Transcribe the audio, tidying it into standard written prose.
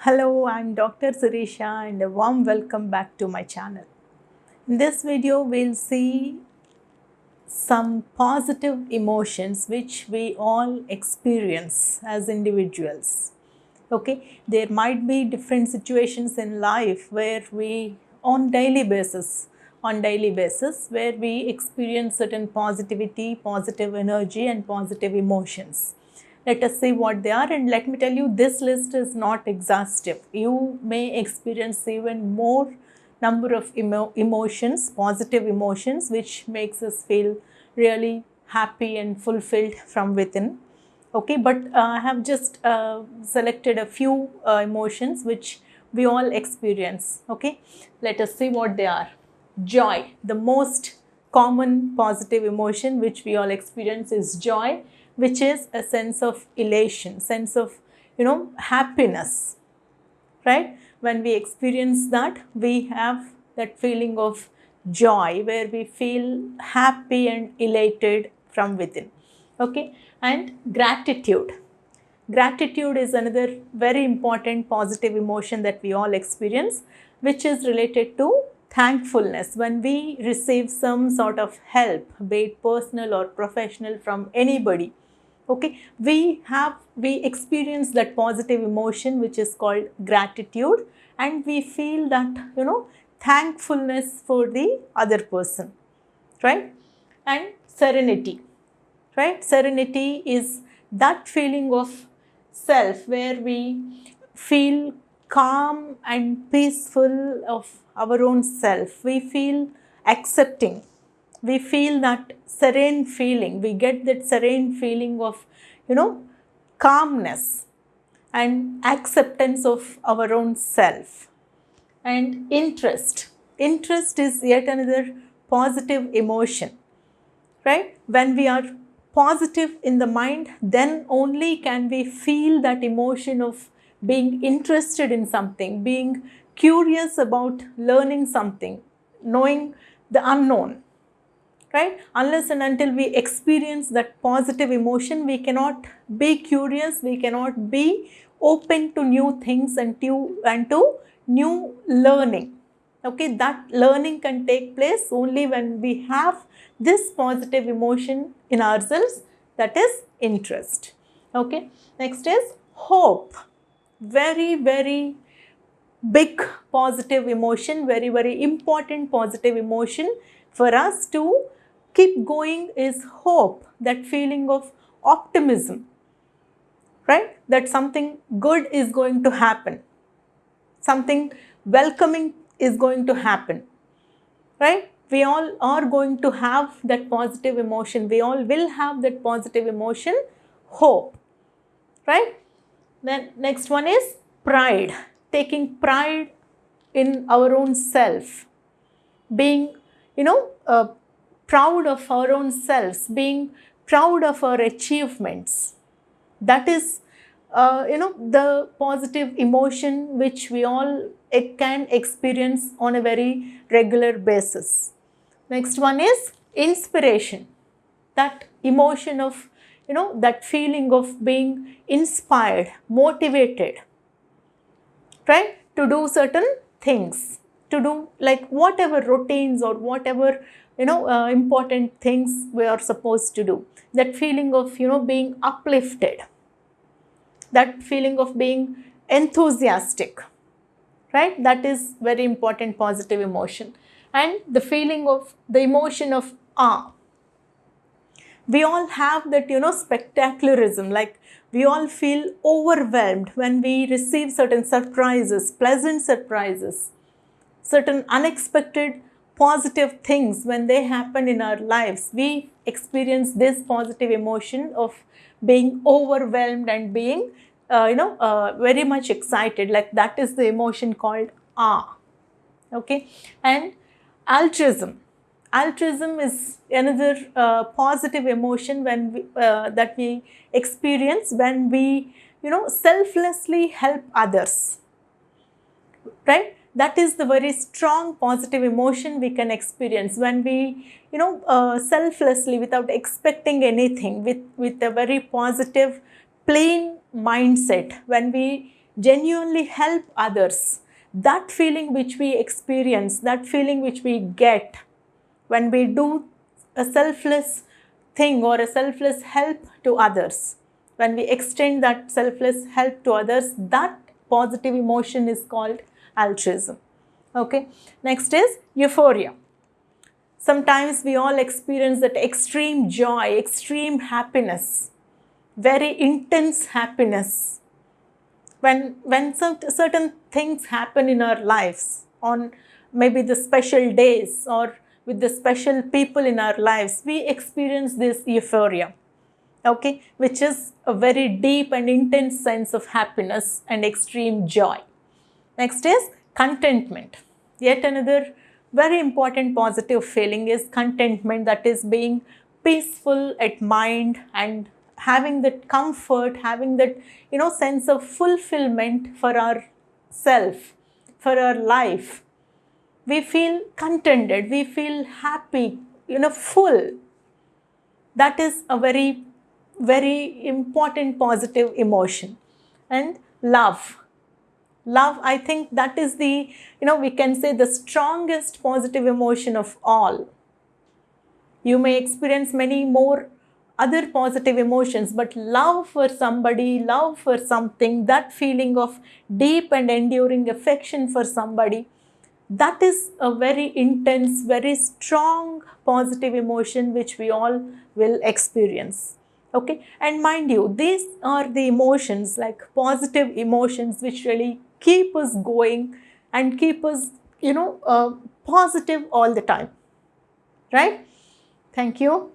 Hello, I'm Dr. Sirisha and a warm welcome back to my channel. In this video, we'll see some positive emotions which we all experience as individuals. Okay, there might be different situations in life where we on daily basis where we experience certain positivity, positive energy and positive emotions. Let us see what they are, and let me tell you, this list is not exhaustive. You may experience even more number of emotions, positive emotions, which makes us feel really happy and fulfilled from within. Okay, but I have just selected a few emotions which we all experience. Okay, let us see what they are. Joy, the most common positive emotion which we all experience is joy, which is a sense of elation, sense of happiness, right? When we experience that, we have that feeling of joy where we feel happy and elated from within. Okay, and gratitude. Gratitude is another very important positive emotion that we all experience, which is related to thankfulness. When we receive some sort of help, be it personal or professional, from anybody, okay, we experience that positive emotion which is called gratitude, and we feel that thankfulness for the other person, right? And serenity, right? Serenity is that feeling of self where we feel calm and peaceful of our own self. We feel accepting. We feel that serene feeling. We get that serene feeling of, calmness and acceptance of our own self. And interest. Interest is yet another positive emotion, right? When we are positive in the mind, then only can we feel that emotion of being interested in something, being curious about learning something, knowing the unknown, right? Unless and until we experience that positive emotion, we cannot be curious, we cannot be open to new things and to new learning. Okay, that learning can take place only when we have this positive emotion in ourselves, that is interest. Okay, next is hope. Very, very big positive emotion, very, very important positive emotion for us to keep going is hope, that feeling of optimism, right? That something good is going to happen, something welcoming is going to happen, right? We all are going to have that positive emotion. We all will have that positive emotion, hope, right? Then next one is pride, taking pride in our own self, being, proud of our own selves, being proud of our achievements. That is, the positive emotion which we all can experience on a very regular basis. Next one is inspiration, that emotion of, that feeling of being inspired, motivated, right, to do certain things, to do like whatever routines or whatever important things we are supposed to do. That feeling of being uplifted, that feeling of being enthusiastic, right? That is very important positive emotion. And the feeling of the emotion of awe. We all have that spectacularism, like we all feel overwhelmed when we receive certain surprises, pleasant surprises, certain unexpected positive things. When they happen in our lives, we experience this positive emotion of being overwhelmed and being very much excited, like that is the emotion called awe. Okay, and altruism. Altruism is another positive emotion when that we experience when we selflessly help others, right? That is the very strong positive emotion we can experience when we selflessly, without expecting anything, with a very positive plain mindset, when we genuinely help others, that feeling which we experience, that feeling which we get when we do a selfless thing or a selfless help to others, when we extend that selfless help to others, that positive emotion is called altruism. Okay. Next is euphoria. Sometimes we all experience that extreme joy, extreme happiness, very intense happiness when some certain things happen in our lives, on maybe the special days or with the special people in our lives, we experience this euphoria, okay, which is a very deep and intense sense of happiness and extreme joy. Next is contentment. Yet another very important positive feeling is contentment, that is being peaceful at mind and having that comfort, having that sense of fulfillment for our self, for our life. We feel contented, we feel happy, full. That is a very, very important positive emotion. And love. Love, I think that is the, we can say the strongest positive emotion of all. You may experience many more other positive emotions, but love for somebody, love for something, that feeling of deep and enduring affection for somebody, that is a very intense, very strong positive emotion which we all will experience. Okay, and mind you, these are the emotions, like positive emotions, which really keep us going and keep us, positive all the time. Right? Thank you.